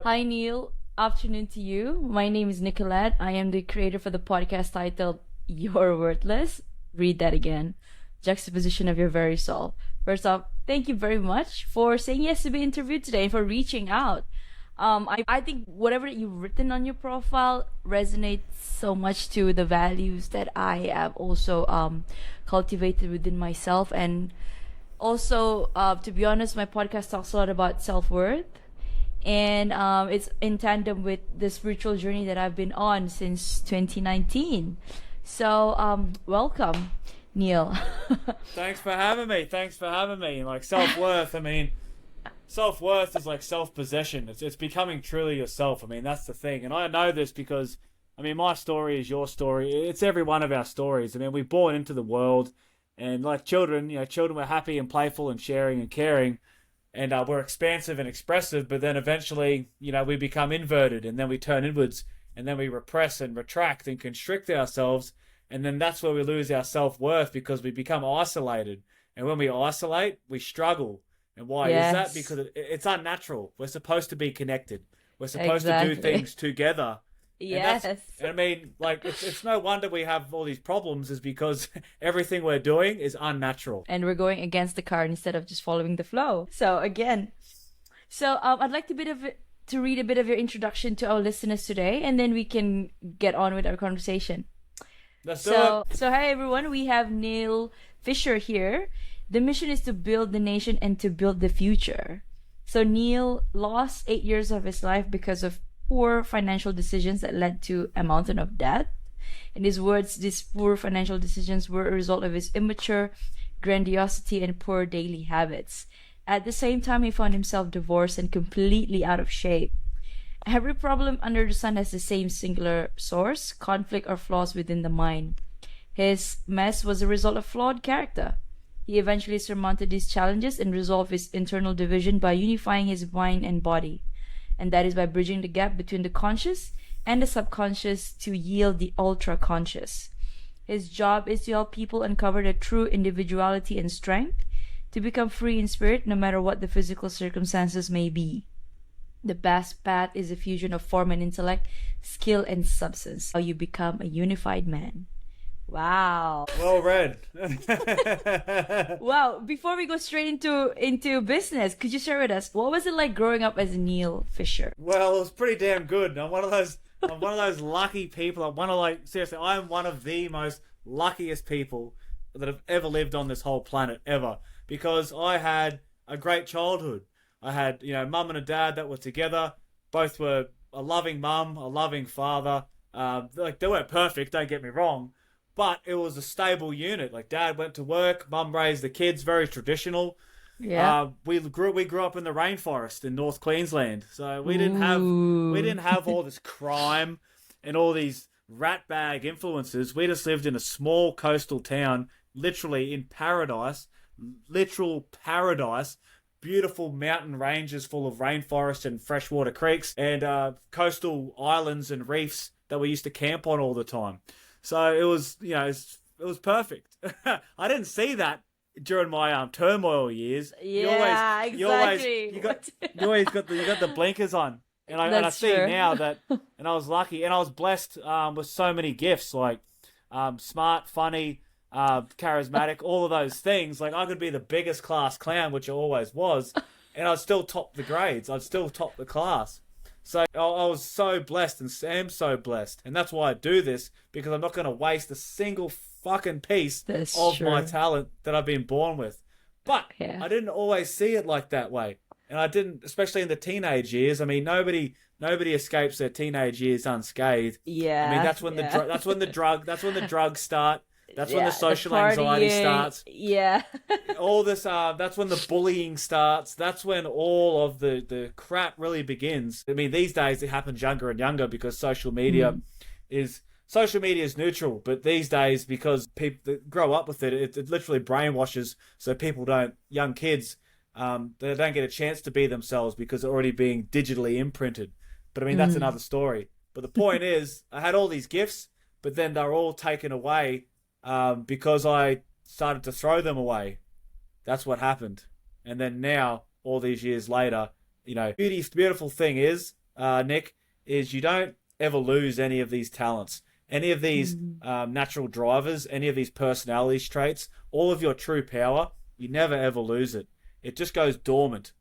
Hi, Neil. Afternoon to you. My name is Nicolette. I am the creator for the podcast titled You're Worthless. Read that again. Juxtaposition of your very soul. First off, thank you very much for saying yes to be interviewed today and for reaching out. I think whatever that you've written on your profile resonates so much to the values that I have also cultivated within myself. And also, to be honest, my podcast talks a lot about self worth, and it's in tandem with the spiritual journey that I've been on since 2019. So, welcome, Neil. Thanks for having me. Thanks for having me. Like self-worth, self-worth is like self-possession. It's becoming truly yourself. That's the thing. And I know this because, my story is your story. It's every one of our stories. We're born into the world and like children, children were happy and playful and sharing and caring. And we're expansive and expressive, but then eventually, we become inverted and then we turn inwards and then we repress and retract and constrict ourselves. And then that's where we lose our self-worth because we become isolated. And when we isolate, we struggle. And why is that? Because it's unnatural. We're supposed to be connected. We're supposed to do things together. Yes. It's no wonder we have all these problems is because everything we're doing is unnatural. And we're going against the current instead of just following the flow. I'd like to read a bit of your introduction to our listeners today, and then we can get on with our conversation. Let's do it. So hi everyone, we have Neal Fisher here. The mission is to build the nation and to build the future. So Neal lost 8 years of his life because of poor financial decisions that led to a mountain of debt. In his words, these poor financial decisions were a result of his immature grandiosity and poor daily habits. At the same time, he found himself divorced and completely out of shape. Every problem under the sun has the same singular source, conflict or flaws within the mind. His mess was a result of flawed character. He eventually surmounted these challenges and resolved his internal division by unifying his mind and body. And that is by bridging the gap between the conscious and the subconscious to yield the ultra-conscious. His job is to help people uncover their true individuality and strength, to become free in spirit no matter what the physical circumstances may be. The best path is a fusion of form and intellect, skill and substance. How you become a unified man. Wow. Well read. Wow. Before we go straight into business, could you share with us what was it like growing up as Neal Fisher? Well, it was pretty damn good. I'm one of those lucky people. Seriously, I am one of the most luckiest people that have ever lived on this whole planet ever, because I had a great childhood. I had, mum and a dad that were together. Both were a loving mum, a loving father. They weren't perfect, don't get me wrong, but it was a stable unit. Like, dad went to work, mum raised the kids, very traditional. Yeah. We grew up in the rainforest in North Queensland, so we didn't have all this crime and all these ratbag influences. We just lived in a small coastal town, literally in paradise, literal paradise. Beautiful mountain ranges full of rainforest and freshwater creeks and coastal islands and reefs that we used to camp on all the time. So it was, it was perfect. I didn't see that during my turmoil years. Yeah, exactly. You got the blinkers on, and I see now that, and I was lucky, and I was blessed with so many gifts, like smart, funny, charismatic, all of those things. Like, I could be the biggest class clown, which I always was, and I'd still top the grades. I'd still top the class. So I was so blessed and am so blessed. And that's why I do this, because I'm not going to waste a single fucking piece of my talent that I've been born with. But I didn't always see it like that way. And I didn't, especially in the teenage years. Nobody escapes their teenage years unscathed. Yeah. That's when the drugs start. That's when the social anxiety starts. Yeah. All this, that's when the bullying starts. That's when all of the crap really begins. These days it happens younger and younger because social media is neutral. But these days, because people that grow up with it literally brainwashes. So young kids, they don't get a chance to be themselves because they're already being digitally imprinted. But that's another story. But the point is, I had all these gifts, but then they're all taken away. Because I started to throw them away. That's what happened. And then now, all these years later, beautiful thing is, Nick, is you don't ever lose any of these talents, any of these natural drivers, any of these personality traits, all of your true power. You never ever lose it. It just goes dormant.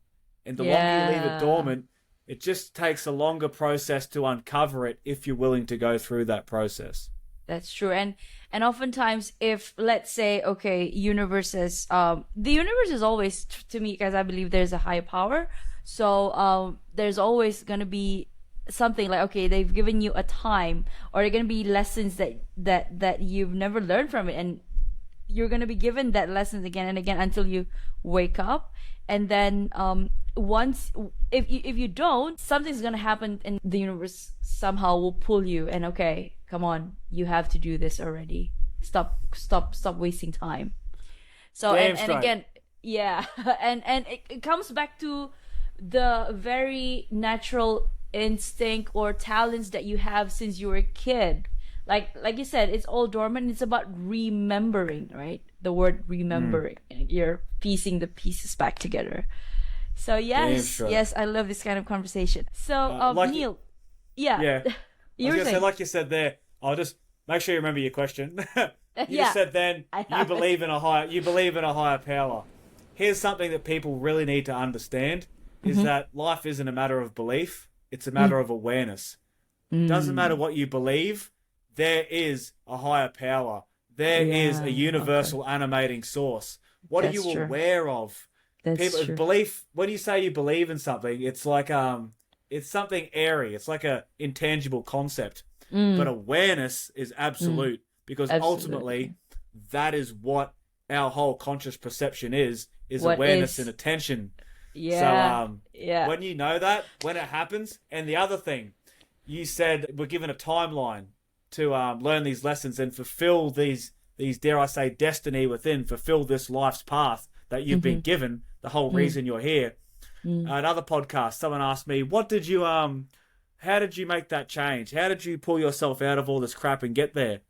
And the longer you leave it dormant, it just takes a longer process to uncover it if you're willing to go through that process. That's true. And oftentimes, if let's say, okay, the universe is always, to me, because I believe there's a higher power. So there's always gonna be something like, okay, they've given you a time, or they're gonna be lessons that you've never learned from it, and you're gonna be given that lessons again and again until you wake up. And then once, if you don't, something's gonna happen, and the universe somehow will pull you, and okay, come on, you have to do this already. Stop wasting time. So and again, yeah, and it comes back to the very natural instinct or talents that you have since you were a kid. Like you said, it's all dormant. It's about remembering, right? The word remembering. You're piecing the pieces back together. So yes, I love this kind of conversation. So Neal, yeah. I was gonna say, like you said there, I'll just make sure you remember your question. You just said then you believe in a higher power. Here's something that people really need to understand is that life isn't a matter of belief, it's a matter of awareness. Doesn't matter what you believe, there is a higher power. There is a universal animating source. What are you aware of? People, belief, when you say you believe in something, it's like it's something airy. It's like a intangible concept. But awareness is absolute because ultimately that is what our whole conscious perception is awareness and attention. Yeah. So when you know that, when it happens, and the other thing, you said we're given a timeline to learn these lessons and fulfill these dare I say destiny within, fulfill this life's path that you've been given, the whole reason you're here. Another podcast, someone asked me, how did you make that change? How did you pull yourself out of all this crap and get there?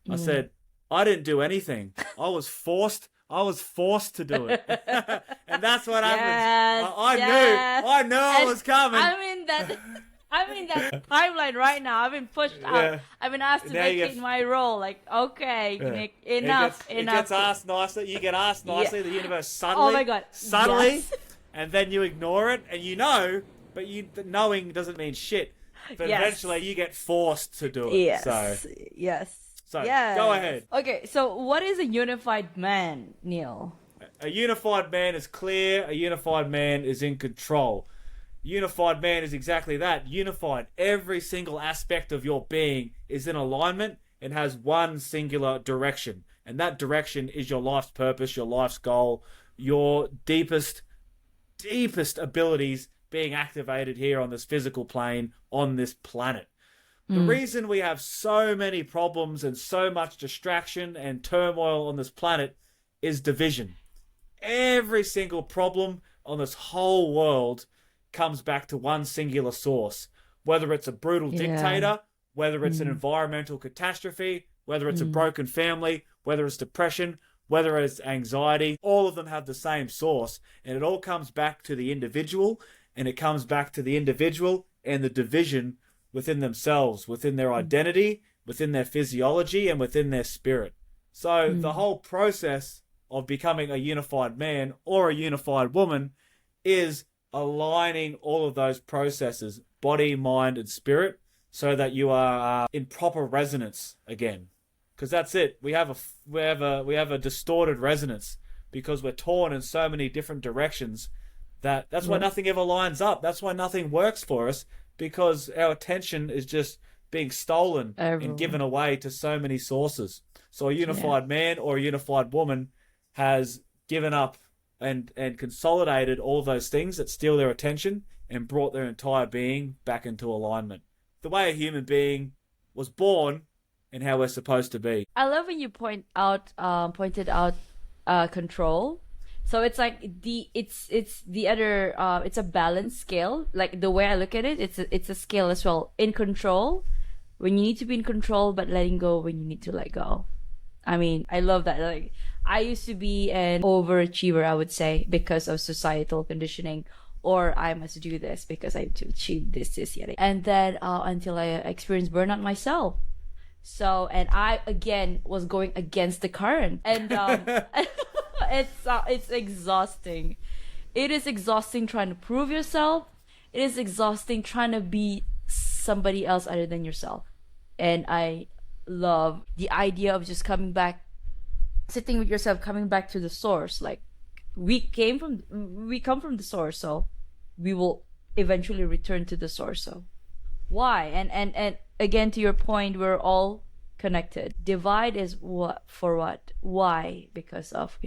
I said, I didn't do anything. I was forced to do it. And that's what happened. I knew I was coming. I'm in that timeline right now. I've been pushed out. I've been asked to vacate my role. Like, okay, Nick, enough. It gets asked nicely. You get asked nicely. The universe suddenly. Oh my God. Subtly. Yes. And then you ignore it, and you know, but knowing doesn't mean shit. But eventually you get forced to do it. Yes. So go ahead. Okay, so what is a unified man, Neal? A unified man is clear. A unified man is in control. Unified man is exactly that. Unified. Every single aspect of your being is in alignment and has one singular direction. And that direction is your life's purpose, your life's goal, your deepest abilities being activated here on this physical plane, on this planet. The reason we have so many problems and so much distraction and turmoil on this planet is division. Every single problem on this whole world comes back to one singular source. Whether it's a brutal dictator, whether it's an environmental catastrophe, whether it's a broken family, whether it's depression, whether it's anxiety, all of them have the same source. And it all comes back to the individual, and it comes back to the individual and the division within themselves, within their identity, within their physiology, and within their spirit. So the whole process of becoming a unified man or a unified woman is aligning all of those processes, body, mind, and spirit, so that you are in proper resonance again. Because that's it. We have a distorted resonance because we're torn in so many different directions. That's why nothing ever lines up. That's why nothing works for us, because our attention is just being stolen and given away to so many sources. So a unified man or a unified woman has given up and consolidated all those things that steal their attention and brought their entire being back into alignment. The way a human being was born and how we're supposed to be. I love when you pointed out control. So it's like it's a balance scale. Like the way I look at it, it's a scale as well. In control, when you need to be in control, but letting go when you need to let go. I mean, I love that. Like, I used to be an overachiever, I would say, because of societal conditioning, or I must do this because I have to achieve this yet. And then until I experienced burnout myself. So, and I again was going against the current, and it's exhausting. It is exhausting trying to prove yourself. It is exhausting trying to be somebody else other than yourself. And I love the idea of just coming back, sitting with yourself, coming back to the source. Like we come from the source, so we will eventually return to the source. So why? And again, to your point, we're all connected. Divide is what for what? Why? Because of,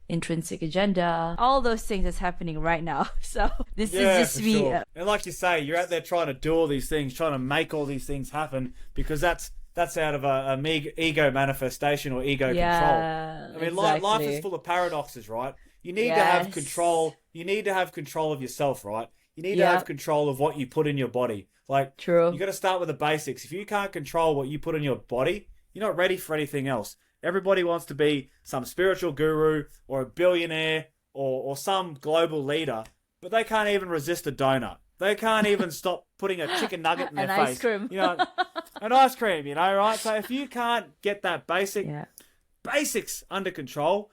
intrinsic agenda, all those things that's happening right now. So this is just me. Sure. And like you say, you're out there trying to do all these things, trying to make all these things happen, because that's out of a ego manifestation or ego control. I mean, exactly. life is full of paradoxes, right? You need to have control. You need to have control of yourself, right? You need to have control of what you put in your body. Like, true. You got to start with the basics. If you can't control what you put in your body, you're not ready for anything else. Everybody wants to be some spiritual guru or a billionaire or some global leader, but they can't even resist a donut. They can't even stop putting a chicken nugget in their face. Ice cream. An ice cream, right? So if you can't get that basics under control,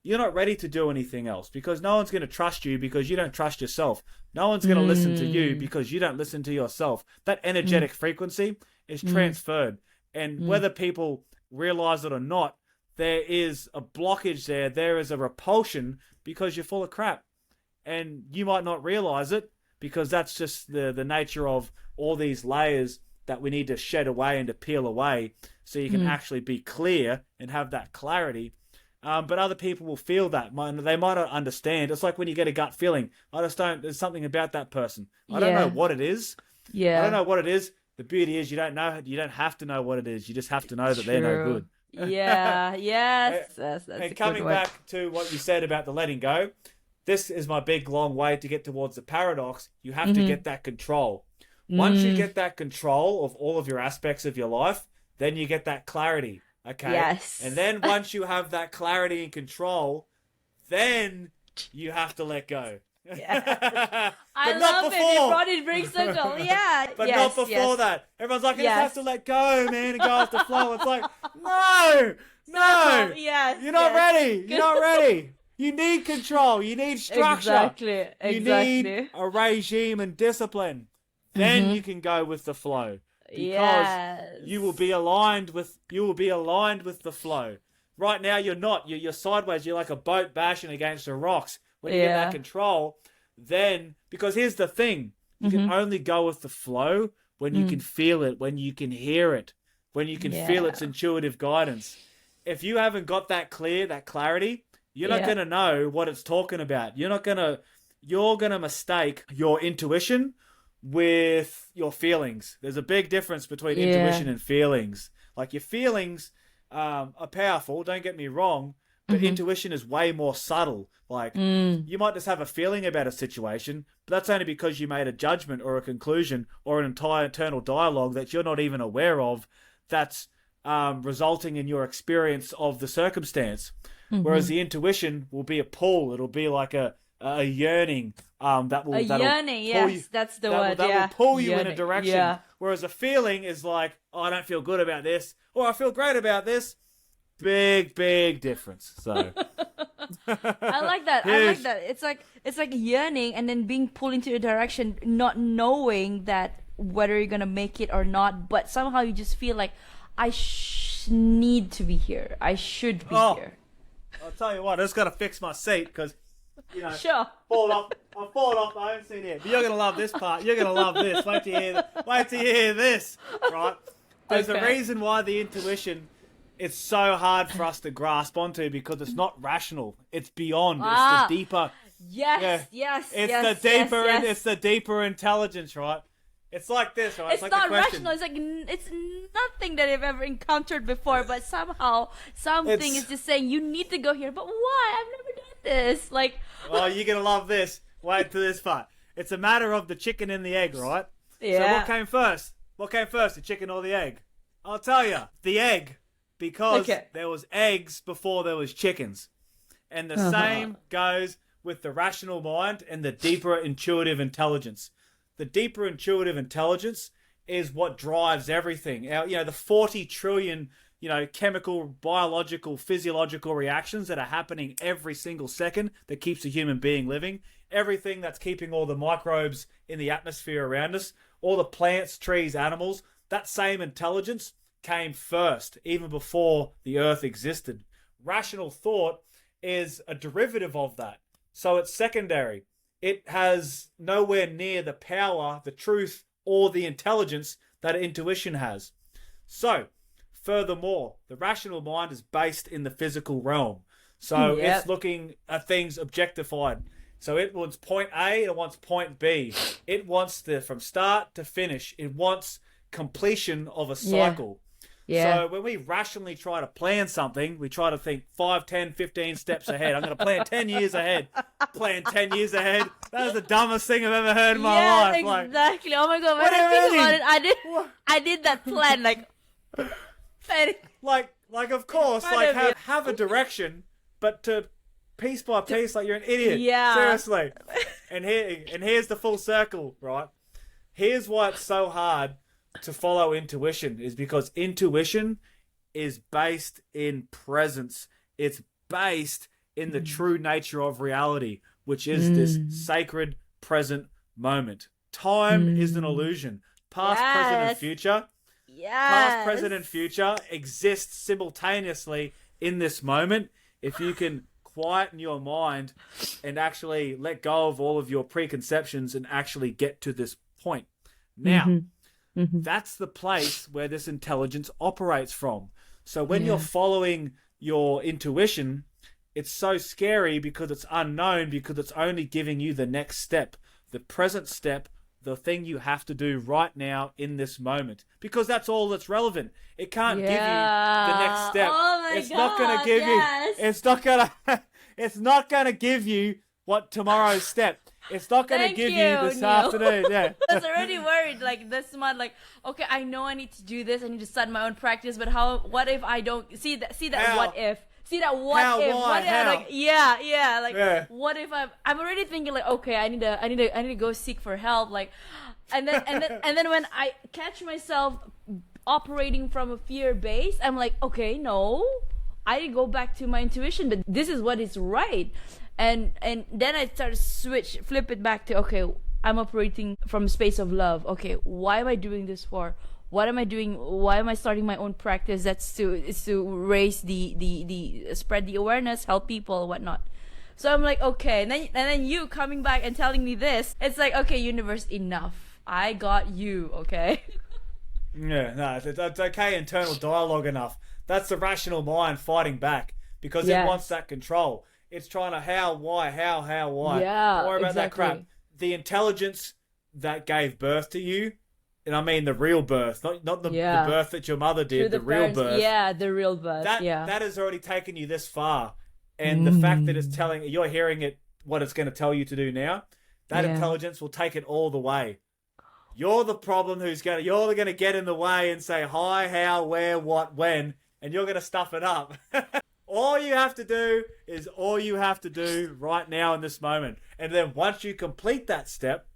you're not ready to do anything else, because no one's going to trust you because you don't trust yourself. No one's going to listen to you because you don't listen to yourself. That energetic frequency is transferred. And whether people realize it or not, there is a blockage there. There is a repulsion because you're full of crap. And you might not realize it because that's just the nature of all these layers that we need to shed away and to peel away so you can actually be clear and have that clarity. But other people will feel that. They might not understand. It's like when you get a gut feeling. There's something about that person. I don't know what it is. Yeah. I don't know what it is. The beauty is you don't have to know what it is. You just have to know that they're no good. Yeah. Yes. That's and coming back to what you said about the letting go, this is my big long way to get towards the paradox. You have to get that control. Once you get that control of all of your aspects of your life, then you get that clarity. Okay. Yes. And then once you have that clarity and control, then you have to let go. Yeah. I love it. It brings circle. Yeah. But not before that. Everyone's like, I just have to let go, man, and go with the flow. It's like, no. Yes. You're not ready. You're not ready. You need control. You need structure. Exactly. You need a regime and discipline. Then you can go with the flow. Because you will be aligned with the flow. Right now you're not. You're sideways. You're like a boat bashing against the rocks. When you get that control, then, because here's the thing, you can only go with the flow when you can feel it, when you can hear it, when you can feel its intuitive guidance. If you haven't got that clarity, you're not going to know what it's talking about. You're going to mistake your intuition with your feelings. There's a big difference between intuition and feelings. Like, your feelings are powerful, don't get me wrong, but intuition is way more subtle. Like, you might just have a feeling about a situation, but that's only because you made a judgment or a conclusion or an entire internal dialogue that you're not even aware of, that's resulting in your experience of the circumstance. Whereas the intuition will be a pull. It'll be like a yearning that will that's the word. That will pull you in a direction. Yeah. Whereas a feeling is like, oh, I don't feel good about this, or I feel great about this. Big difference. So I like that. It's like yearning and then being pulled into a direction, not knowing that whether you're gonna make it or not, but somehow you just feel like I need to be here. I should be here. I'll tell you what, I just gotta fix my seat because sure. I'm falling off my own seat here. But you're gonna love this part. You're gonna love this. Wait till you hear this. Right? There's a reason why the intuition, it's so hard for us to grasp onto, because it's not rational. It's beyond. It's the deeper. Yes. It's the deeper intelligence, right? It's like this, right? It's not rational. It's like it's nothing that I've ever encountered before, but somehow something is just saying you need to go here. But why? I've never done this. Like, oh, you're gonna love this. Wait till this part. It's a matter of the chicken and the egg, right? Yeah. So what came first? The chicken or the egg? I'll tell you, the egg, because there was eggs before there was chickens, and the same goes with the rational mind and the deeper intuitive intelligence. The deeper intuitive intelligence is what drives everything. The 40 trillion, chemical, biological, physiological reactions that are happening every single second that keeps a human being living. Everything that's keeping all the microbes in the atmosphere around us, all the plants, trees, animals, that same intelligence came first, even before the earth existed. Rational thought is a derivative of that. So it's secondary. It has nowhere near the power, the truth, or the intelligence that intuition has. So, furthermore, the rational mind is based in the physical realm. So it's looking at things objectified. So it wants point A, it wants point B. It wants from start to finish. It wants completion of a cycle. So when we rationally try to plan something, we try to think 5, 10, 15 steps ahead. I'm going to plan 10 years ahead. Plan 10 years ahead. That was the dumbest thing I've ever heard in my life. Exactly. Oh my God. When I think about it, I did that plan like of course, have a direction, but to piece by piece, like you're an idiot. Yeah. Seriously. And here's the full circle, right? Here's why it's so hard to follow intuition, is because intuition is based in presence. It's based in the true nature of reality, which is this sacred present moment. Time is an illusion. Past, present, and future. Past, present, and future exist simultaneously in this moment. If you can quieten your mind and actually let go of all of your preconceptions and actually get to this point. Now, that's the place where this intelligence operates from. So when you're following your intuition, it's so scary because it's unknown, because it's only giving you the next step, the present step, the thing you have to do right now in this moment, because that's all that's relevant. It can't give you the next step. Oh my God, not going to give you. It's not going to give you what tomorrow's step. It's not going to give you this Neal. Afternoon. Yeah. I was already worried. This month, okay, I know I need to do this. I need to start my own practice. But what if I don't see that? How? What if? See that what How, if? why, what how? if? What if I'm already thinking okay, I need to go seek for help. And then when I catch myself operating from a fear base, I'm like, okay, no, I go back to my intuition. But this is what is right. And then I start to flip it back to, okay, I'm operating from a space of love. Okay, why am I doing this for? What am I doing? Why am I starting my own practice? That's to raise the spread the awareness, help people, whatnot. So I'm like, okay, and then you coming back and telling me this, it's like, okay, universe, enough. I got you, okay? Yeah, no, it's okay. Internal dialogue enough. That's the rational mind fighting back because it wants that control. It's trying to how, why. Yeah, Don't worry about that exactly. crap. The intelligence that gave birth to you, and I mean the real birth, not the birth that your mother did, the real parents, birth. Yeah, the real birth. That has already taken you this far. And the fact that it's you're hearing it, what it's going to tell you to do now, that intelligence will take it all the way. You're the problem you're going to get in the way and say hi, how, where, what, when, and you're going to stuff it up. All you have to do is right now in this moment. And then once you complete that step,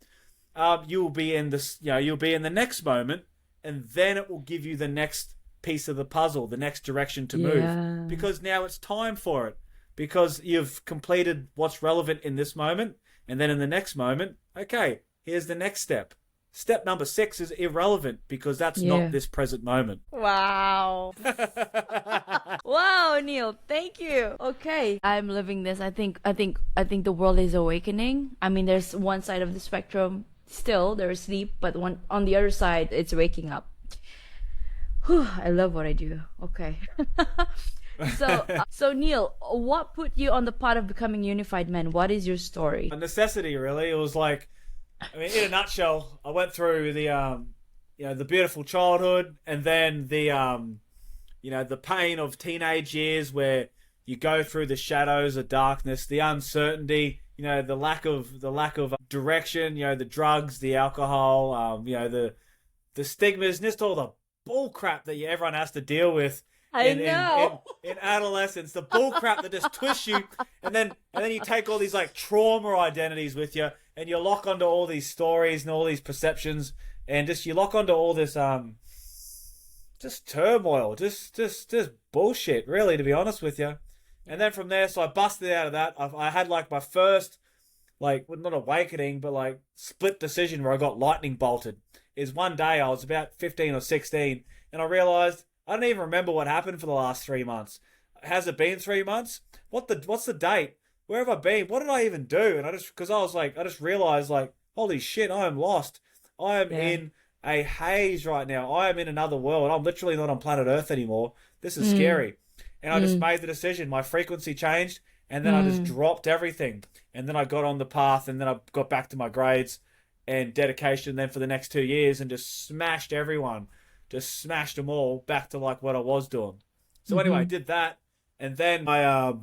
you'll be in the next moment, and then it will give you the next piece of the puzzle, the next direction to move. Because now it's time for it. Because you've completed what's relevant in this moment, and then in the next moment, okay, here's the next step. Step number 6 is irrelevant because that's not this present moment. Wow. Wow, Neal, thank you. Okay, I'm living this. I think the world is awakening. I mean, there's one side of the spectrum still there's sleep, but on the other side it's waking up. Whew, I love what I do. Okay. So Neal, what put you on the path of becoming unified man? What is your story? A necessity, really. It was in a nutshell, I went through the beautiful childhood, and then the pain of teenage years where you go through the shadows, the darkness, the uncertainty, the lack of direction, the drugs, the alcohol, the stigmas, just all the bull crap that everyone has to deal with. I know. in adolescence, the bull crap that just twists you, and then you take all these like trauma identities with you, and you lock onto all these stories and all these perceptions, and just you lock onto all this just turmoil, just bullshit, really, to be honest with you. And then from there, so I busted out of that. I had like my first, like, well, not awakening, but like split decision where I got lightning bolted. Is one day I was about 15 or 16, and I realized I don't even remember what happened for the last 3 months. Has it been 3 months? What's the date? Where have I been? What did I even do? And I just realized, like, holy shit, I am lost. I am in a haze right now. I am in another world. I'm literally not on planet Earth anymore. This is scary. And I just made the decision. My frequency changed, and then I just dropped everything. And then I got on the path, and then I got back to my grades and dedication then for the next 2 years, and just smashed everyone. Just smashed them all back to like what I was doing. So anyway, I did that, and then I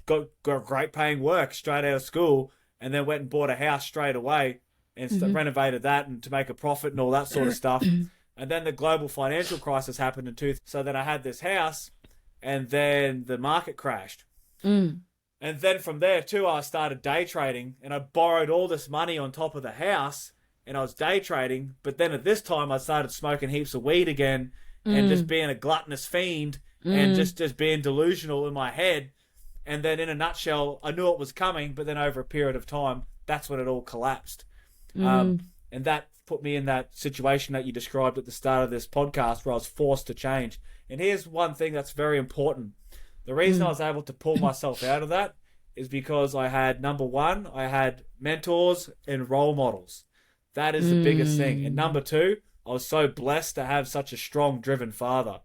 got great paying work straight out of school, and then went and bought a house straight away and renovated that and to make a profit and all that sort of stuff. And then the global financial crisis happened in 2000. So then I had this house, and then the market crashed. And then from there too, I started day trading, and I borrowed all this money on top of the house, and I was day trading. But then at this time, I started smoking heaps of weed again, and just being a gluttonous fiend, and just being delusional in my head. And then in a nutshell, I knew it was coming, but then over a period of time, that's when it all collapsed. And that put me in that situation that you described at the start of this podcast, where I was forced to change. And here's one thing that's very important. The reason I was able to pull myself out of that is because I had, number one, I had mentors and role models. That is the biggest thing. And number two, I was so blessed to have such a strong, driven father.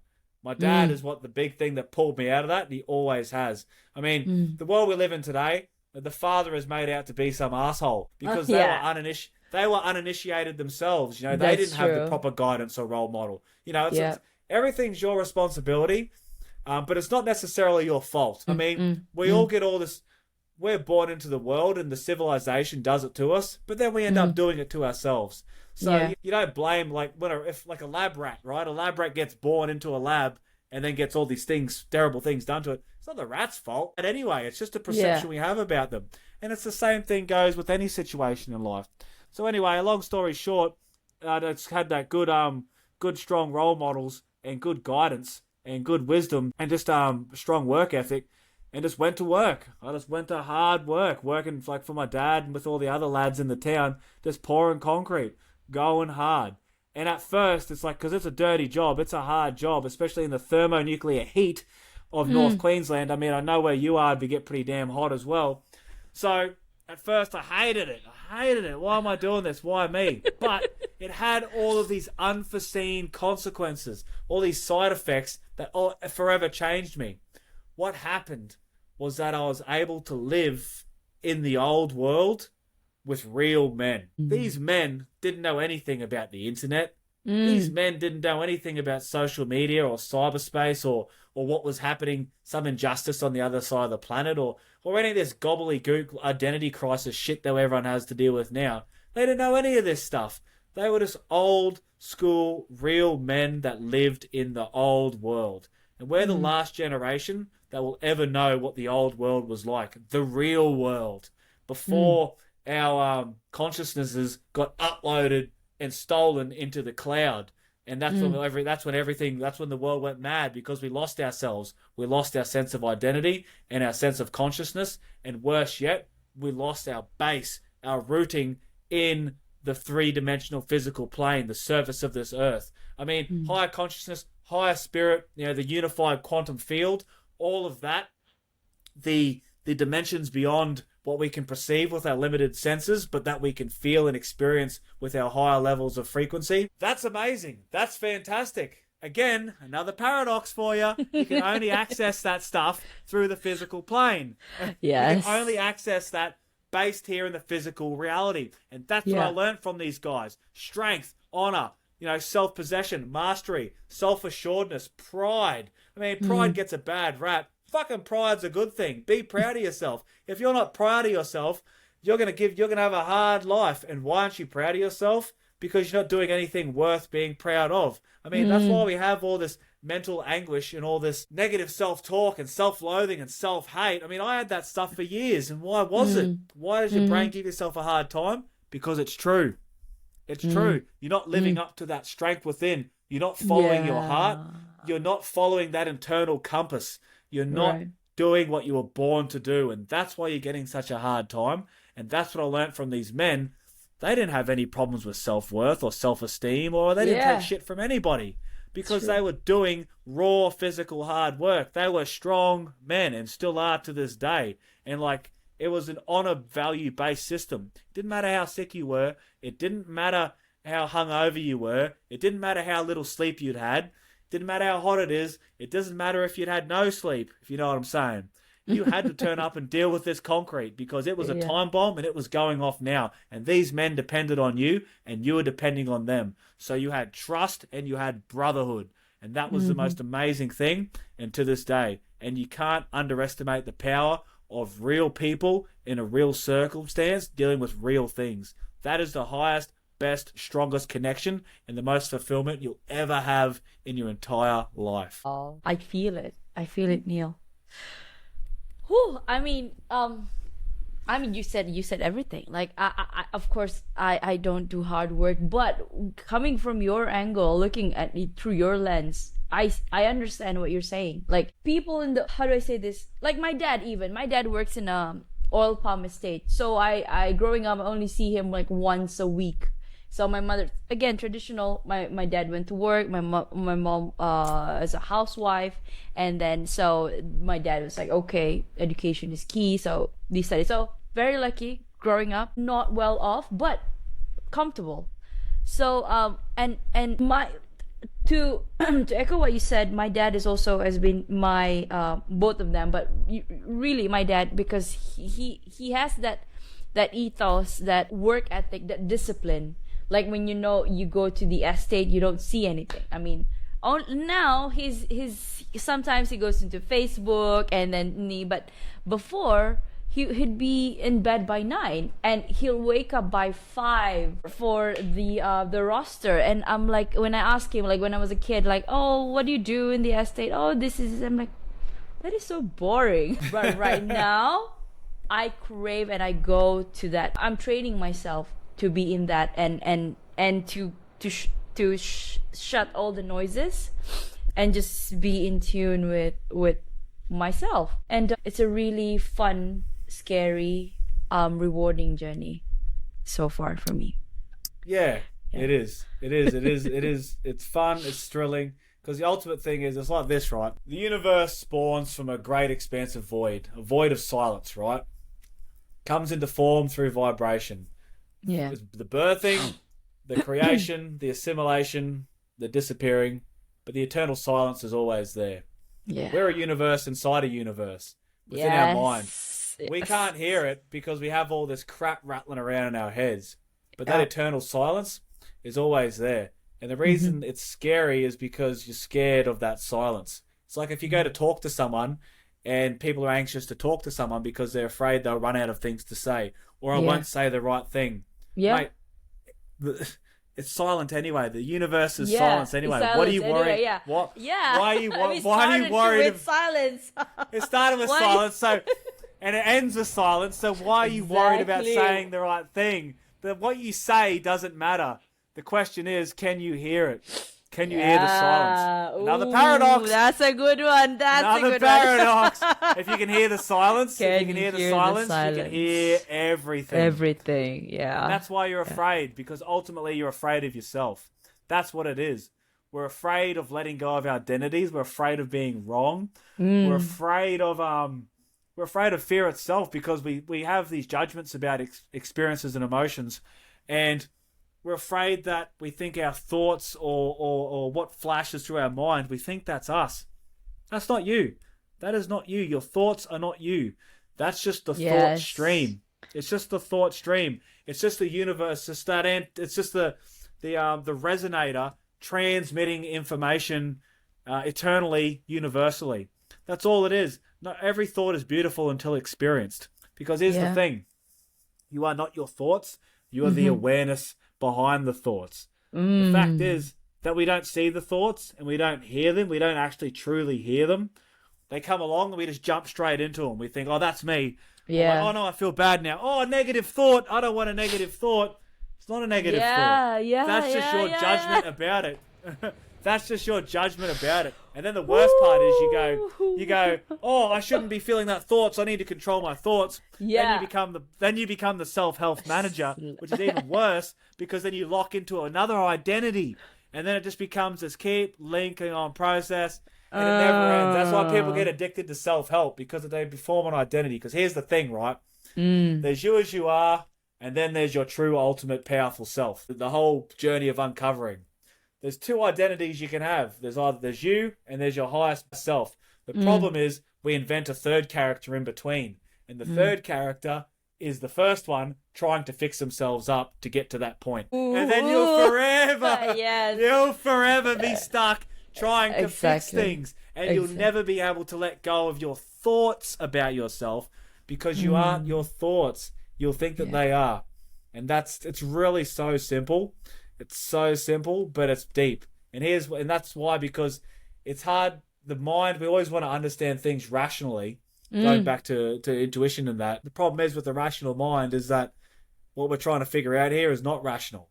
My dad is the big thing that pulled me out of that, and he always has. I mean, the world we live in today, the father is made out to be some asshole because they were uninitiated themselves. You know, they didn't have the proper guidance or role model. You know, it's everything's your responsibility. But it's not necessarily your fault. I mean, we all get all this. We're born into the world, and the civilization does it to us, but then we end up doing it to ourselves. So you don't blame, like, if a lab rat, right? A lab rat gets born into a lab and then gets all these things, terrible things done to it. It's not the rat's fault. And anyway, it's just a perception we have about them. And it's the same thing goes with any situation in life. So anyway, long story short, I just had that good strong role models and good guidance and good wisdom and just strong work ethic, and just went to work. I just went to hard work, working like for my dad and with all the other lads in the town, just pouring concrete, going hard. And at first, it's like, because it's a dirty job, it's a hard job, especially in the thermonuclear heat of North Queensland. I mean, I know where you are, it'd get pretty damn hot as well. So at first, I hated it. Why am I doing this? Why me? But it had all of these unforeseen consequences, all these side effects that forever changed me. What happened was that I was able to live in the old world with real men. These men didn't know anything about the internet. These men didn't know anything about social media or cyberspace or what was happening, some injustice on the other side of the planet or any of this gobbledygook identity crisis shit that everyone has to deal with now. They didn't know any of this stuff. They were just old school, real men that lived in the old world. And we're the last generation that will ever know what the old world was like. The real world. Before our consciousnesses got uploaded and stolen into the cloud. And that's when the world went mad, because we lost ourselves. We lost our sense of identity and our sense of consciousness. And worse yet, we lost our base, our rooting in the three-dimensional physical plane, the surface of this earth. I mean, higher consciousness, higher spirit, the unified quantum field, all of that, the dimensions beyond what we can perceive with our limited senses, but that we can feel and experience with our higher levels of frequency. That's amazing. That's fantastic. Again, another paradox for you. You can only access that stuff through the physical plane. Yes. You can only access that based here in the physical reality. And that's what I learned from these guys. Strength, honor, self-possession, mastery, self-assuredness, pride. I mean, pride gets a bad rap. Fucking pride's a good thing. Be proud of yourself. If you're not proud of yourself, you're gonna have a hard life. And why aren't you proud of yourself? because you're not doing anything worth being proud of. I mean, that's why we have all this mental anguish and all this negative self-talk and self-loathing and self-hate. I mean, I had that stuff for years, and why was it? Why does your brain give yourself a hard time? Because it's true. It's true. You're not living up to that strength within. You're not following your heart. You're not following that internal compass. You're not doing what you were born to do, and that's why you're getting such a hard time. And that's what I learned from these men. They didn't have any problems with self-worth or self-esteem, or they didn't take shit from anybody because they were doing raw physical hard work. They were strong men and still are to this day. And like, it was an honor value based system. It didn't matter how sick you were. It didn't matter how hungover you were. It didn't matter how little sleep you'd had. It didn't matter how hot it is. It doesn't matter if you'd had no sleep, if you know what I'm saying. You had to turn up and deal with this concrete because it was a time bomb and it was going off now. And these men depended on you and you were depending on them. So you had trust and you had brotherhood. And that was the most amazing thing. And to this day, and you can't underestimate the power of real people in a real circumstance dealing with real things. That is the highest, best, strongest connection and the most fulfillment you'll ever have in your entire life. Oh, I feel it. I feel it, Neal. Whew, I mean, you said everything. Like, I of course, I don't do hard work, but coming from your angle, looking at it through your lens, I understand what you're saying. Like, people in the, how do I say this? Like my dad works in a oil palm estate. So I growing up, I only see him like once a week. So my mother, again, traditional, my dad went to work, my mom is a housewife, and then so my dad was like, okay, education is key, so they studied. So very lucky growing up, not well off, but comfortable. So and my to echo what you said, my dad is also has been my both of them, but really my dad, because he has that ethos, that work ethic, that discipline. Like when you go to the estate, you don't see anything. I mean, now he's sometimes he goes into Facebook and then but before he'd be in bed by 9 and he'll wake up by 5 for the roster. And I'm like, when I ask him, like when I was a kid, like, oh, what do you do in the estate? Oh, this is, I'm like, that is so boring. But right now, I crave and I go to that. I'm training myself to be in that and to shut all the noises and just be in tune with myself. And it's a really fun, scary, rewarding journey so far for me. Yeah. It is. It's fun, it's thrilling, because the ultimate thing is, it's like this, right? The universe spawns from a great expansive void, a void of silence, right? Comes into form through vibration. Yeah. The birthing, the creation, the assimilation, the disappearing, but the eternal silence is always there. Yeah. We're a universe inside a universe within our mind. We can't hear it because we have all this crap rattling around in our heads. But that eternal silence is always there. And the reason it's scary is because you're scared of that silence. It's like if you go to talk to someone and people are anxious to talk to someone because they're afraid they'll run out of things to say, or I won't say the right thing. Yeah. Mate, it's silent anyway. The universe is silence anyway. What are you worried? Anyway, yeah. What? Yeah. Why are you worried? With silence. It started with silence, so and it ends with silence. So why are you worried about saying the right thing? But what you say doesn't matter. The question is, can you hear it? Can you hear the silence? Another paradox. That's a good one. Another paradox. If you can hear the silence, if you can hear the silence, you can hear everything. Everything, yeah. And that's why you're afraid, because ultimately you're afraid of yourself. That's what it is. We're afraid of letting go of our identities. We're afraid of being wrong. We're afraid of fear itself, because we have these judgments about experiences and emotions, and we're afraid that we think our thoughts or what flashes through our mind, we think that's us. That's not you. That is not you. Your thoughts are not you. That's just the thought stream. It's just the thought stream. It's just the universe. It's just the resonator transmitting information eternally, universally. That's all it is. Not every thought is beautiful until experienced. Because here's the thing. You are not your thoughts. You are the awareness behind the thoughts. The fact is that we don't see the thoughts and we don't hear them. We don't actually truly hear them. They come along and we just jump straight into them. We think, oh, that's me. Yeah. Like, oh, no, I feel bad now. Oh, a negative thought. I don't want a negative thought. It's not a negative thought. That's just your judgment about it. That's just your judgment about it. And then the worst part is you go, oh, I shouldn't be feeling that thought, so I need to control my thoughts. Yeah. Then you become the self-help manager, which is even worse because then you lock into another identity. And then it just becomes this keep linking on process. And it never ends. That's why people get addicted to self-help, because they form an identity. Because here's the thing, right? There's you as you are, and then there's your true, ultimate, powerful self. The whole journey of uncovering. There's two identities you can have. There's you, and there's your highest self. The problem is we invent a third character in between. And the third character is the first one trying to fix themselves up to get to that point. And then you'll forever be stuck trying to fix things, and you'll never be able to let go of your thoughts about yourself, because you aren't your thoughts. You'll think that they are, and it's really so simple. It's so simple, but it's deep, and that's why, because it's hard. The mind, we always want to understand things rationally, going back to intuition and that. The problem is with the rational mind is that what we're trying to figure out here is not rational.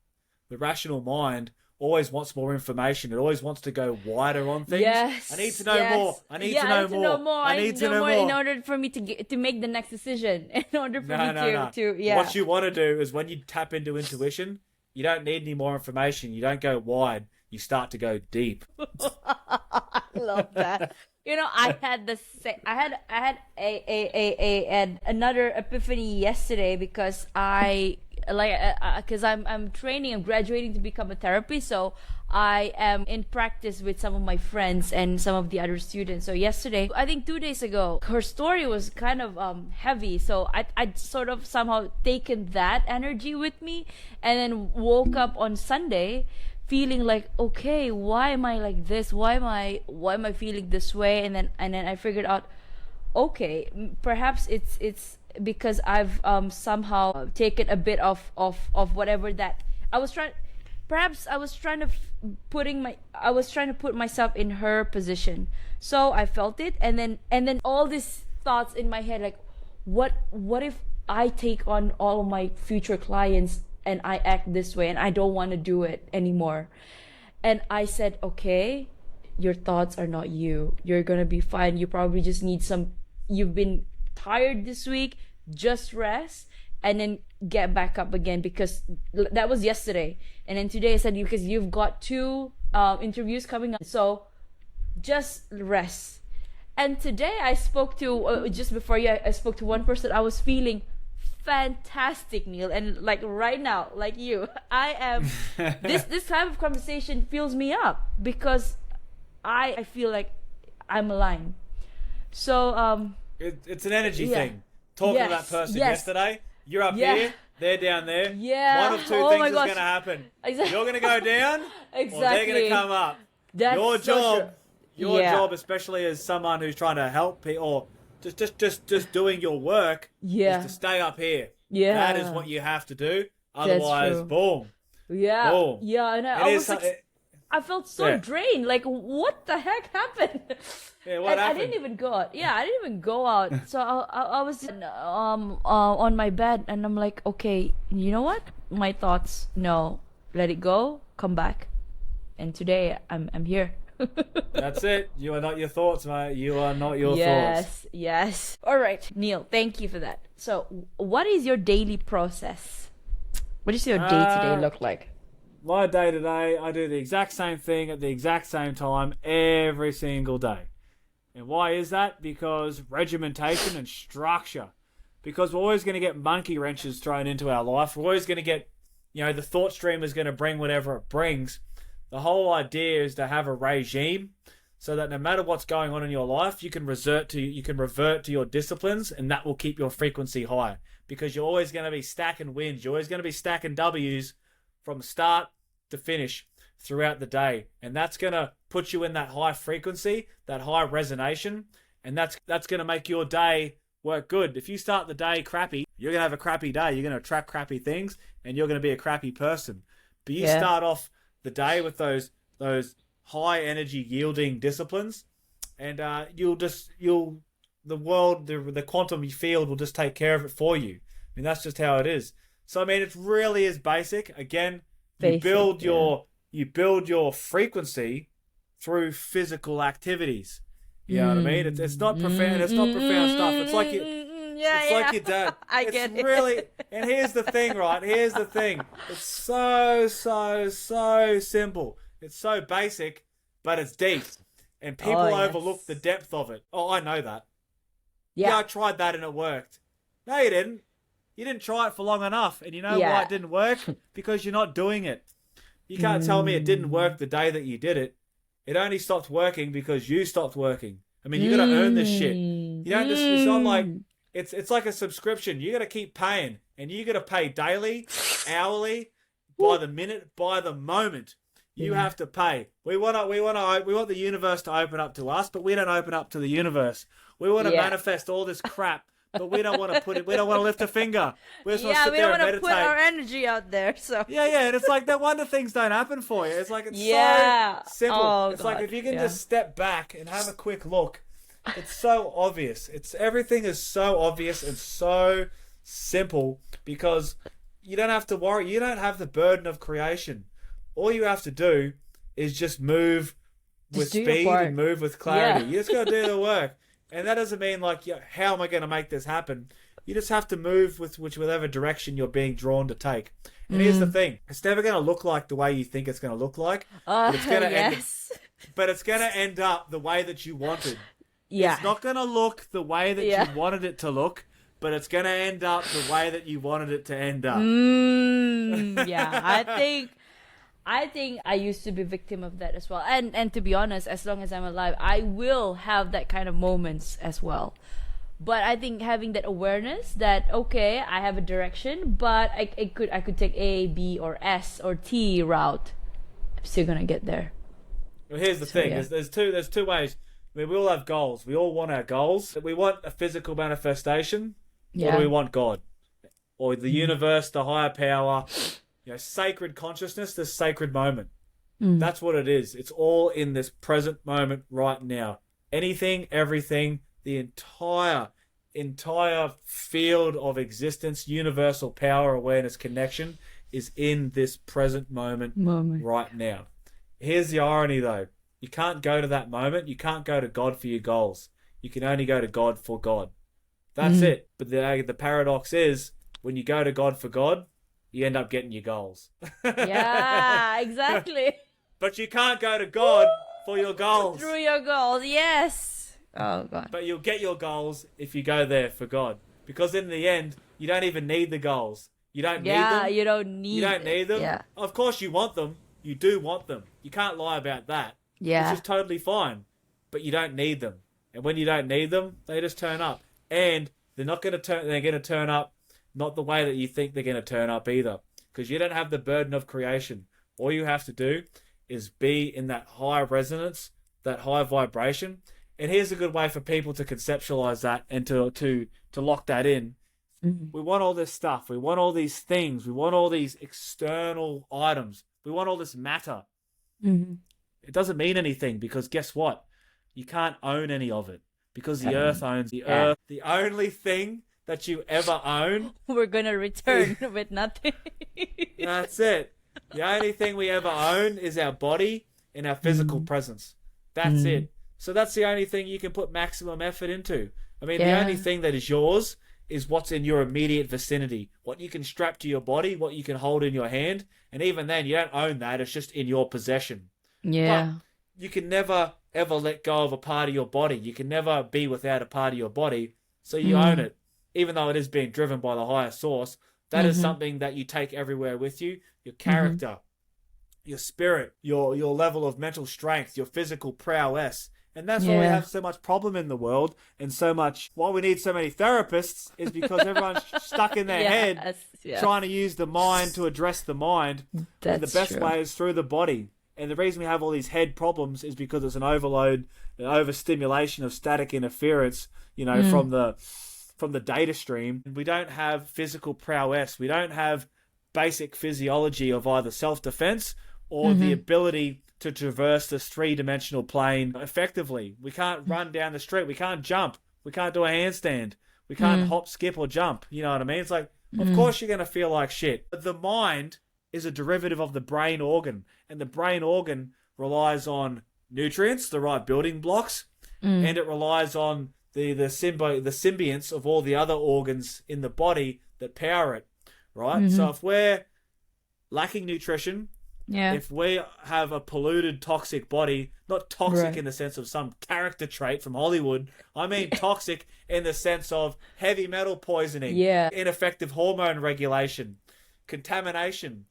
The rational mind always wants more information. It always wants to go wider on things. Yes. I need to know more. I need to know more. I need to know more in order for me to make the next decision. In order for me to What you want to do is, when you tap into intuition, you don't need any more information. You don't go wide. You start to go deep. I love that. I had another epiphany yesterday, because I'm training, I'm graduating to become a therapist, so I am in practice with some of my friends and some of the other students. So yesterday, I think 2 days ago, her story was kind of heavy, so I'd sort of somehow taken that energy with me, and then woke up on Sunday feeling like, okay, why am I like this? Why am I feeling this way? And then I figured out, okay, perhaps it's because I've somehow taken a bit of whatever that I was trying. Perhaps I was trying to put myself in her position. So I felt it, and then all these thoughts in my head, like, what if I take on all of my future clients and I act this way, and I don't want to do it anymore. And I said, okay, your thoughts are not you. You're gonna be fine. You probably just need you've been tired this week, just rest and then get back up again, because that was yesterday. And then today I said, because you've got 2 interviews coming up, so just rest. And today I spoke to just before you, I spoke to one person. I was feeling fantastic, Neal, and like right now, like you, I am this type of conversation fills me up, because I feel like I'm aligned. So it's an energy thing. Talking to that person yesterday, you're up here, they're down there. Yeah. One of two things is going to happen. Exactly. You're going to go down, or they're going to come up. That's your job, especially as someone who's trying to help people, or just doing your work, is to stay up here. Yeah. That is what you have to do. Otherwise, boom. Yeah. Boom. Yeah, and I felt so drained. Like, what the heck happened? Yeah, what happened? I didn't even go out. Yeah, I didn't even go out. So I was on my bed, and I'm like, okay, you know what? My thoughts, no, let it go, come back. And today I'm here. That's it. You are not your thoughts, mate. You are not your thoughts. Yes. All right, Neal, thank you for that. So, what is your daily process? What does your day-to-day look like? My day-to-day, I do the exact same thing at the exact same time every single day. And why is that? Because regimentation and structure. Because we're always going to get monkey wrenches thrown into our life. We're always going to get, the thought stream is going to bring whatever it brings. The whole idea is to have a regime so that no matter what's going on in your life, you can revert to your disciplines, and that will keep your frequency high. Because you're always going to be stacking wins. You're always going to be stacking W's from start to finish throughout the day. And that's going to put you in that high frequency, that high resonation, and that's going to make your day work good. If you start the day crappy, you're going to have a crappy day. You're going to attract crappy things, and you're going to be a crappy person. But you Yeah. start off the day with those high energy yielding disciplines, and the quantum field will just take care of it for you. I mean, that's just how it is. So I mean, it really is basic. Again, you build your frequency through physical activities. You know what I mean? It's not profound. It's not profound stuff. It's like like your dad. I get it. Really, and here's the thing, right? Here's the thing. It's so simple. It's so basic, but it's deep, and people overlook the depth of it. Oh, I know that. Yeah, I tried that and it worked. No, you didn't. You didn't try it for long enough, and you know why it didn't work? Because you're not doing it. You can't tell me it didn't work the day that you did it. It only stopped working because you stopped working. I mean, you got to earn this shit. You don't just. It's not like it's like a subscription. You got to keep paying, and you got to pay daily, hourly, by the minute, by the moment. You have to pay. We want the universe to open up to us, but we don't open up to the universe. We want to manifest all this crap, but we don't want to put it. We don't want to lift a finger. We just want to sit there and meditate. We don't want to put our energy out there. So and it's like no wonder things don't happen for you. It's like it's so simple. Oh, it's like if you can just step back and have a quick look. It's so obvious. Everything is so obvious and so simple because you don't have to worry. You don't have the burden of creation. All you have to do is just move with speed and move with clarity. You just got to do the work. And that doesn't mean like, how am I going to make this happen? You just have to move with whichever direction you're being drawn to take. And here's the thing. It's never going to look like the way you think it's going to look like. But it's going to end up the way that you wanted. Yeah. It's not going to look the way that you wanted it to look, but it's going to end up the way that you wanted it to end up. I think I used to be victim of that as well. And to be honest, as long as I'm alive, I will have that kind of moments as well. But I think having that awareness that, okay, I have a direction, but I could take A, B, or S, or T route. I'm still going to get there. Well, here's the thing. Yeah. There's two ways. I mean, we all have goals. We all want our goals. We want a physical manifestation, or do we want God? Or the universe, the higher power, sacred consciousness, this sacred moment. That's what it is. It's all in this present moment right now. Anything, everything, the entire field of existence, universal power, awareness, connection is in this present moment right now. Here's the irony though. You can't go to that moment. You can't go to God for your goals. You can only go to God for God. That's it. But the paradox is when you go to God for God, you end up getting your goals. Yeah, exactly. But you can't go to God for your goals. Through your goals, yes. Oh, God. But you'll get your goals if you go there for God. Because in the end, you don't even need the goals. You don't need them. Yeah, you don't need them. Yeah. Of course you want them. You do want them. You can't lie about that. Yeah. Which is totally fine. But you don't need them. And when you don't need them, they just turn up. And they're going to turn up not the way that you think they're going to turn up either. Because you don't have the burden of creation. All you have to do is be in that high resonance, that high vibration. And here's a good way for people to conceptualize that and to lock that in. We want all this stuff. We want all these things. We want all these external items. We want all this matter. It doesn't mean anything because guess what? You can't own any of it because the earth owns the earth. The only thing that you ever own, we're going to return with nothing. That's it. The only thing we ever own is our body and our physical presence. That's it. So that's the only thing you can put maximum effort into. I mean, the only thing that is yours is what's in your immediate vicinity, what you can strap to your body, what you can hold in your hand. And even then, you don't own that. It's just in your possession. Yeah. But you can never, ever let go of a part of your body. You can never be without a part of your body. So you own it. Even though it is being driven by the higher source, that is something that you take everywhere with you. Your character, your spirit, your level of mental strength, your physical prowess. And that's why we have so much problem in the world and why we need so many therapists is because everyone's stuck in their head trying to use the mind to address the mind. And the best way is through the body. And the reason we have all these head problems is because it's an overload, an overstimulation of static interference, from the data stream. We don't have physical prowess. We don't have basic physiology of either self-defense or the ability to traverse this three-dimensional plane effectively. We can't run down the street. We can't jump. We can't do a handstand. We can't hop, skip, or jump. You know what I mean? It's like, of course you're going to feel like shit. But the mind is a derivative of the brain organ. And the brain organ relies on nutrients, the right building blocks, and it relies on the symbionts of all the other organs in the body that power it, right? So if we're lacking nutrition, if we have a polluted, toxic body, not toxic in the sense of some character trait from Hollywood, I mean toxic in the sense of heavy metal poisoning, ineffective hormone regulation, contamination,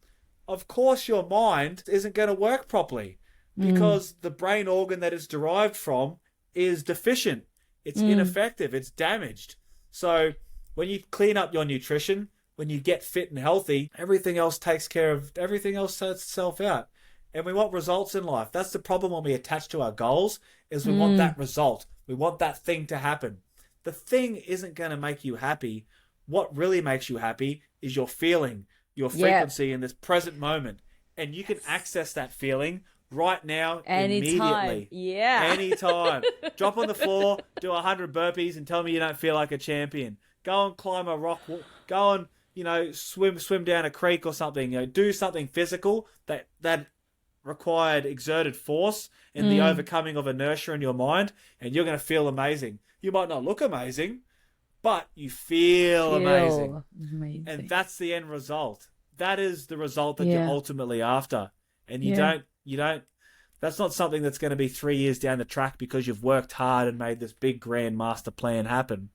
of course your mind isn't going to work properly because the brain organ that it's derived from is deficient. It's ineffective. It's damaged. So when you clean up your nutrition, when you get fit and healthy, everything else sorts itself out. And we want results in life. That's the problem when we attach to our goals, is we want that result. We want that thing to happen. The thing isn't going to make you happy. What really makes you happy is your feeling, your frequency in this present moment. And you can access that feeling right now, immediately. Anytime. Drop on the floor, do 100 burpees and tell me you don't feel like a champion. Go and climb a rock. Go and, swim down a creek or something. Do something physical that required exerted force and the overcoming of inertia in your mind, and you're going to feel amazing. You might not look amazing, but you feel amazing. And that's the end result. That is the result that you're ultimately after. And you don't, that's not something that's going to be 3 years down the track because you've worked hard and made this big grand master plan happen.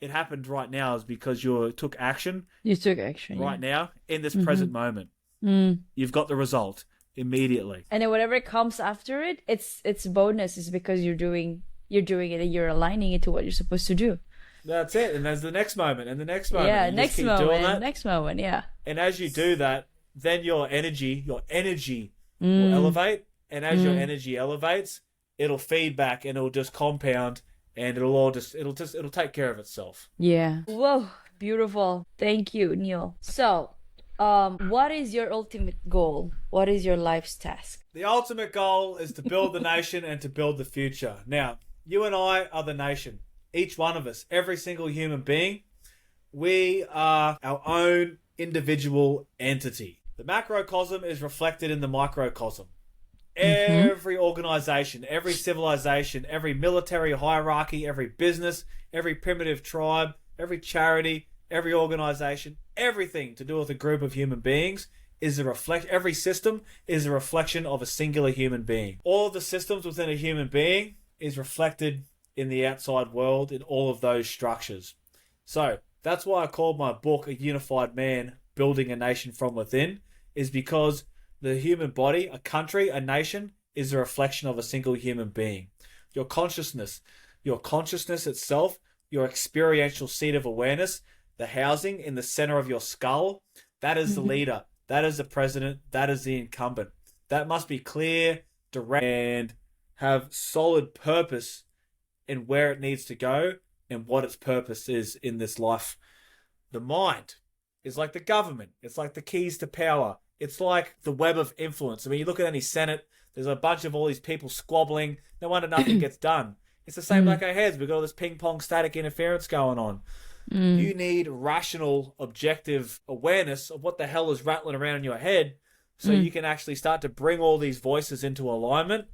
It happened right now is because you took action. You took action. Right now, in this present moment. You've got the result immediately. And then whatever comes after it, it's bonus is because you're doing it and you're aligning it to what you're supposed to do. That's it. And there's the next moment and the next moment. Yeah, next moment, yeah. And as you do that, then your energy will elevate. And as your energy elevates, it'll feed back and it'll just compound and it'll take care of itself. Yeah. Whoa, beautiful. Thank you, Neal. So, what is your ultimate goal? What is your life's task? The ultimate goal is to build the nation and to build the future. Now, you and I are the nation. Each one of us, every single human being, we are our own individual entity. The macrocosm is reflected in the microcosm. Every organization, every civilization, every military hierarchy, every business, every primitive tribe, every charity, every organization, everything to do with a group of human beings is every system is a reflection of a singular human being. All of the systems within a human being is reflected in the outside world in all of those structures. So that's why I called my book A Unified Man, Building a Nation from Within, is because the human body, a country, a nation, is a reflection of a single human being. Your consciousness itself, your experiential seat of awareness, the housing in the center of your skull, that is the leader, that is the president, that is the incumbent. That must be clear, direct, and have solid purpose in where it needs to go and what its purpose is in this life. The mind is like the government. It's like the keys to power. It's like the web of influence. I mean, you look at any Senate, there's a bunch of all these people squabbling. No wonder nothing gets done. It's the same like our heads. We've got all this ping-pong static interference going on. You need rational, objective awareness of what the hell is rattling around in your head so you can actually start to bring all these voices into alignment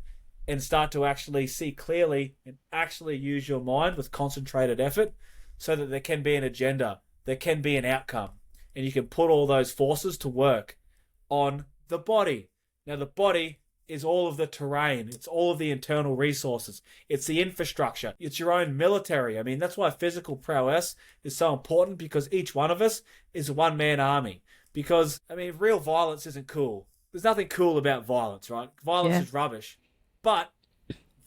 and start to actually see clearly and actually use your mind with concentrated effort so that there can be an agenda, there can be an outcome, and you can put all those forces to work on the body. Now, the body is all of the terrain. It's all of the internal resources. It's the infrastructure. It's your own military. I mean, that's why physical prowess is so important, because each one of us is a one-man army. Because, I mean, real violence isn't cool. There's nothing cool about violence, right? Violence is rubbish. But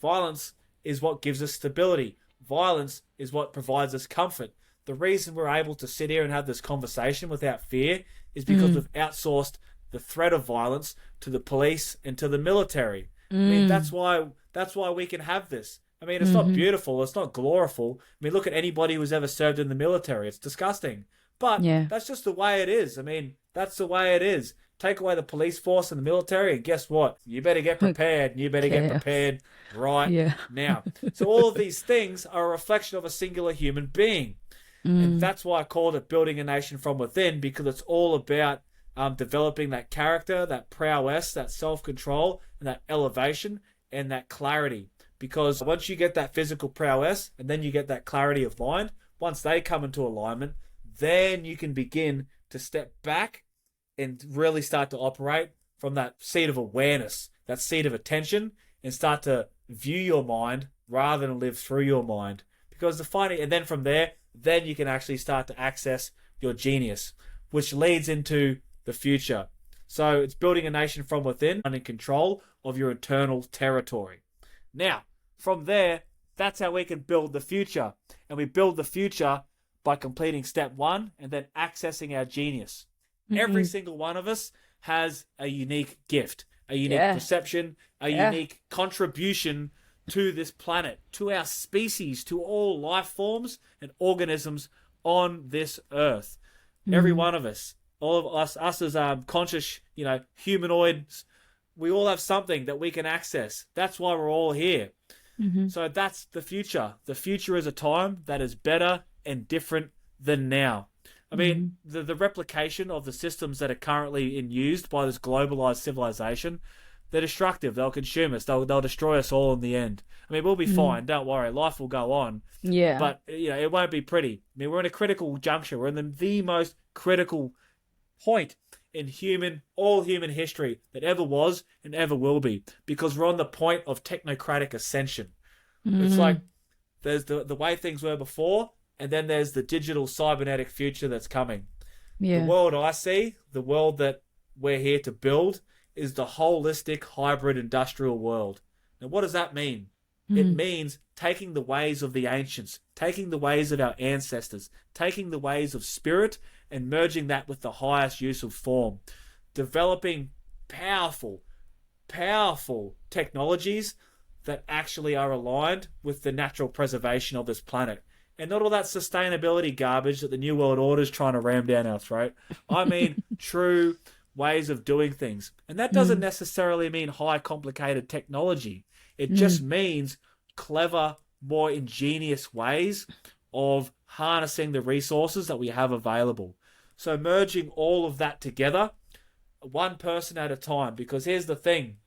violence is what gives us stability. Violence is what provides us comfort. The reason we're able to sit here and have this conversation without fear is because we've outsourced the threat of violence to the police and to the military. I mean, that's why we can have this. I mean, it's not beautiful. It's not gloriful. I mean, look at anybody who's ever served in the military. It's disgusting. But Yeah. that's just the way it is. I mean, that's the way it is. Take away the police force and the military, and guess what? You better get prepared, and you better get prepared right Yeah. now. So all of these things are a reflection of a singular human being. And that's why I called it Building a Nation from Within, because it's all about developing that character, that prowess, that self-control, and that elevation, and that clarity. Because once you get that physical prowess, and then you get that clarity of mind, once they come into alignment, then you can begin to step back and really start to operate from that seat of awareness, that seat of attention, and start to view your mind rather than live through your mind. Because and then from there, then you can actually start to access your genius, which leads into the future. So it's building a nation from within and in control of your internal territory. Now, from there, that's how we can build the future. And we build the future by completing step 1 and then accessing our genius. Every single one of us has a unique gift, a unique perception, a unique contribution to this planet, to our species, to all life forms and organisms on this earth. Every one of us, all of us as conscious, humanoids, we all have something that we can access. That's why we're all here. So that's the future. The future is a time that is better and different than now. I mean, the replication of the systems that are currently in used by this globalized civilization, they're destructive. They'll consume us. They'll destroy us all in the end. I mean, we'll be fine. Don't worry. Life will go on. Yeah. But, it won't be pretty. I mean, we're in a critical juncture. We're in the most critical point in all human history that ever was and ever will be, because we're on the point of technocratic ascension. It's like there's the way things were before, and then there's the digital cybernetic future that's coming. The world I see, the world that we're here to build, is the holistic hybrid industrial world. Now, what does that mean? It means taking the ways of the ancients, taking the ways of our ancestors, taking the ways of spirit and merging that with the highest use of form, developing powerful technologies that actually are aligned with the natural preservation of this planet. And not all that sustainability garbage that the New World Order is trying to ram down our throat. I mean true ways of doing things. And that doesn't necessarily mean high complicated technology. It just means clever, more ingenious ways of harnessing the resources that we have available. So merging all of that together, one person at a time. Because here's the thing.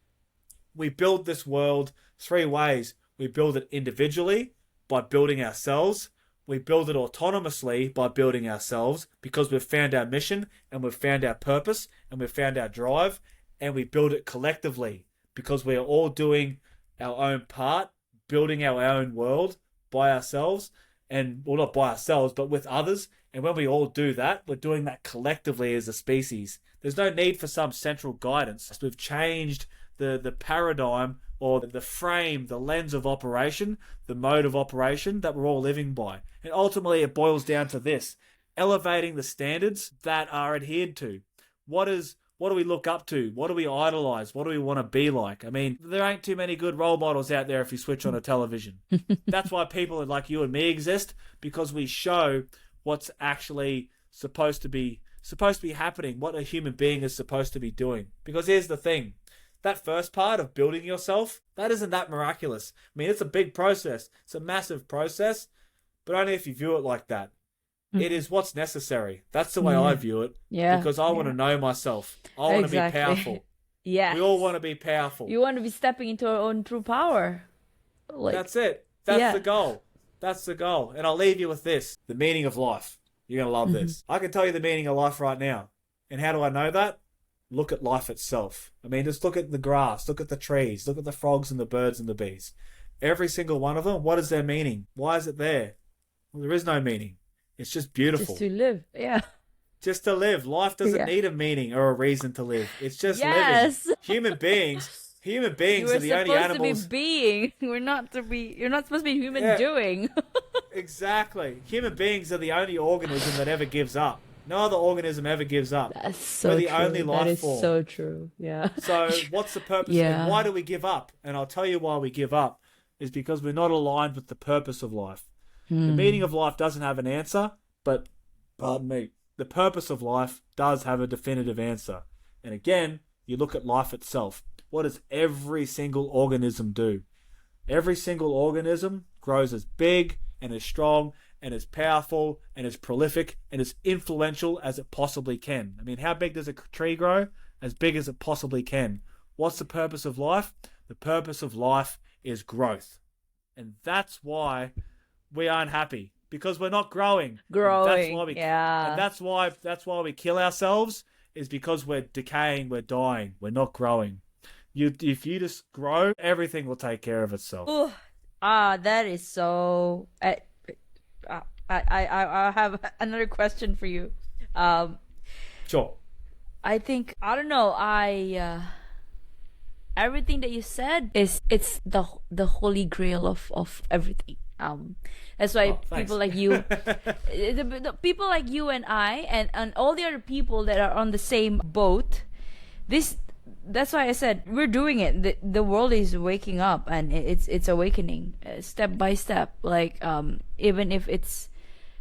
We build this world 3 ways. We build it individually by building ourselves. We build it autonomously by building ourselves, because we've found our mission and we've found our purpose and we've found our drive. And we build it collectively because we are all doing our own part, building our own world by ourselves, and well, not by ourselves, but with others. And when we all do that, we're doing that collectively as a species. There's no need for some central guidance. We've changed the paradigm or the frame, the lens of operation, the mode of operation that we're all living by. And ultimately it boils down to this: elevating the standards that are adhered to. What do we look up to? What do we idolize? What do we want to be like? I mean, there ain't too many good role models out there if you switch on a television. That's why people like you and me exist, because we show what's actually supposed to be happening, what a human being is supposed to be doing. Because here's the thing. That first part of building yourself, that isn't that miraculous. I mean, it's a big process. It's a massive process, but only if you view it like that. It is what's necessary. That's the way I view it. Yeah. Because I want to know myself. I want to be powerful. Yeah. We all want to be powerful. You want to be stepping into our own true power. That's it. That's the goal. That's the goal. And I'll leave you with this. The meaning of life. You're going to love this. I can tell you the meaning of life right now. And how do I know that? Look at life itself. I mean, just look at the grass, look at the trees, look at the frogs and the birds and the bees. Every single one of them, what is their meaning? Why is it there? Well, there is no meaning. It's just beautiful. Just to live, yeah. Just to live. Life doesn't need a meaning or a reason to live. It's just living. Human beings are the only animals. You're supposed to be being. You're not supposed to be human doing. Exactly. Human beings are the only organism that ever gives up. No other organism ever gives up. That's so We're the true. only life form. That is so true. Yeah. So what's the purpose? And why do we give up? And I'll tell you why we give up is because we're not aligned with the purpose of life. The meaning of life doesn't have an answer, but, pardon me, the purpose of life does have a definitive answer. And again, you look at life itself. What does every single organism do? Every single organism grows as big and as strong and as powerful and as prolific and as influential as it possibly can. I mean, how big does a tree grow? As big as it possibly can. What's the purpose of life? The purpose of life is growth. And that's why we aren't happy, because we're not growing. And that's why we kill ourselves, is because we're decaying, we're dying, we're not growing. If you just grow, everything will take care of itself. Ooh, that is so. I have another question for you. Sure. I think, I don't know. Everything that you said it's the holy grail of everything. That's why people like you, the people like you and I, and all the other people that are on the same boat. That's why I said we're doing it. The world is waking up, and it's awakening step by step. Like even if it's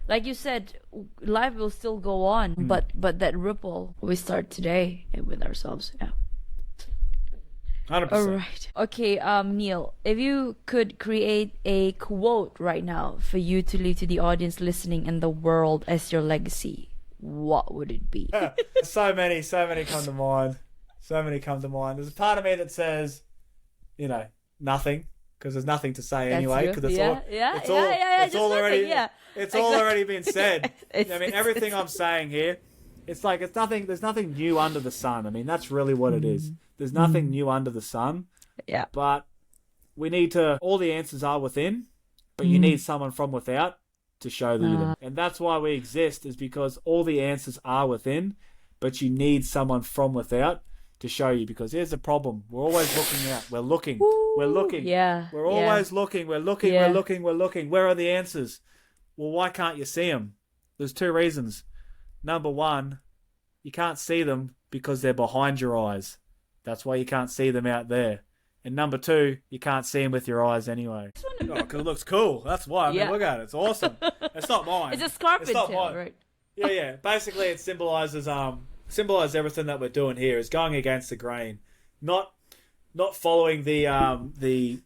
like you said, life will still go on, but that ripple we start today with ourselves. Yeah. 100%. All right. Okay, Neal, if you could create a quote right now for you to leave to the audience listening and the world as your legacy, what would it be? So many come to mind. There's a part of me that says, nothing, because there's nothing to say anyway. Because it's all already been said. I mean, everything I'm saying here, there's nothing new under the sun. I mean, that's really what it is. There's nothing new under the sun. Yeah. But we need to, all the answers are within, but you need someone from without to show them. And that's why we exist, is because all the answers are within, but you need someone from without to show you. Because here's the problem. We're always looking out. We're looking. Yeah. We're always looking. We're looking. Where are the answers? Well, why can't you see them? There's two reasons. Number one, you can't see them because they're behind your eyes. That's why you can't see them out there. And number two, you can't see them with your eyes anyway. Because it looks cool. That's why. I mean, look at it. It's awesome. It's not mine. It's a scarpet tail, right? Yeah. Basically, it symbolizes everything that we're doing here is going against the grain, not following the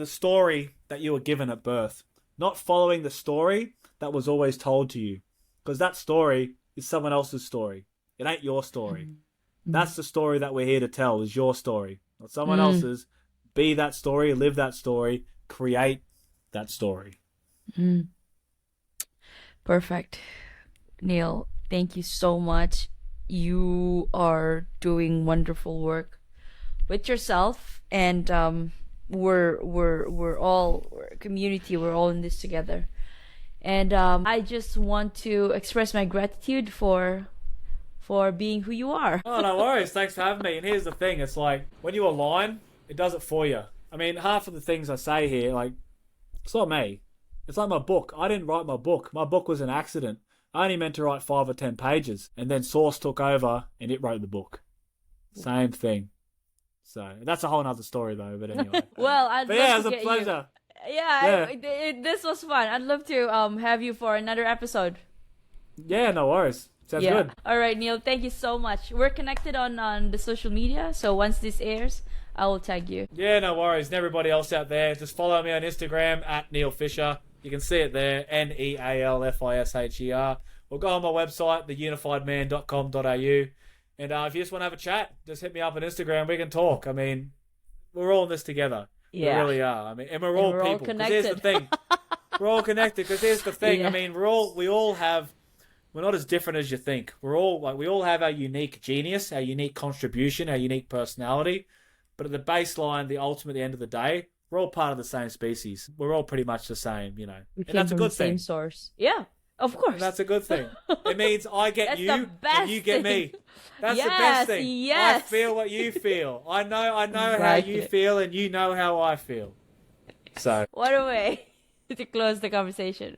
story that you were given at birth, not following the story that was always told to you, because that story is someone else's story. It ain't your story. That's the story that we're here to tell, is your story, not someone else's. Be that story, live that story, create that story. Perfect. Neal, thank you so much. You are doing wonderful work with yourself, and we're all a community. We're all in this together. And I just want to express my gratitude for being who you are. Oh, no worries. Thanks for having me. And here's the thing. It's like, when you align, it does it for you. I mean, half of the things I say here, like, it's not me. It's like my book. I didn't write my book. My book was an accident. I only meant to write 5 or 10 pages. And then Source took over and it wrote the book. Same thing. So, that's a whole other story, though. But anyway. Well, it was a pleasure. This was fun. I'd love to have you for another episode. Yeah, no worries. Sounds good. All right, Neal, thank you so much. We're connected on the social media, so once this airs, I will tag you. Yeah, no worries. And everybody else out there, just follow me on Instagram at Neal Fisher. You can see it there, NealFisher. Or go on my website, theunifiedman.com.au. And if you just want to have a chat, just hit me up on Instagram. We can talk. I mean, we're all in this together. Yeah. We really are. I mean, and we're all people. All connected. Here's the thing. We're all connected, because here's the thing. Yeah. I mean, we're not as different as you think. We all have our unique genius, our unique contribution, our unique personality. But at the baseline, the ultimate, the end of the day, we're all part of the same species. We're all pretty much the same, We and came that's a from good the thing. same source. Yeah, of course. And that's a good thing. It means I get That's you the best and you get me. thing. That's the best thing. Yes. I feel what you feel. I know Exactly. how you feel, and you know how I feel. So what a way to close the conversation.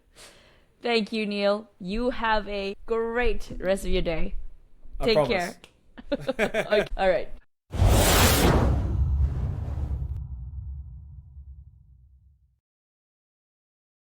Thank you, Neal. You have a great rest of your day. Take care. Okay. All right.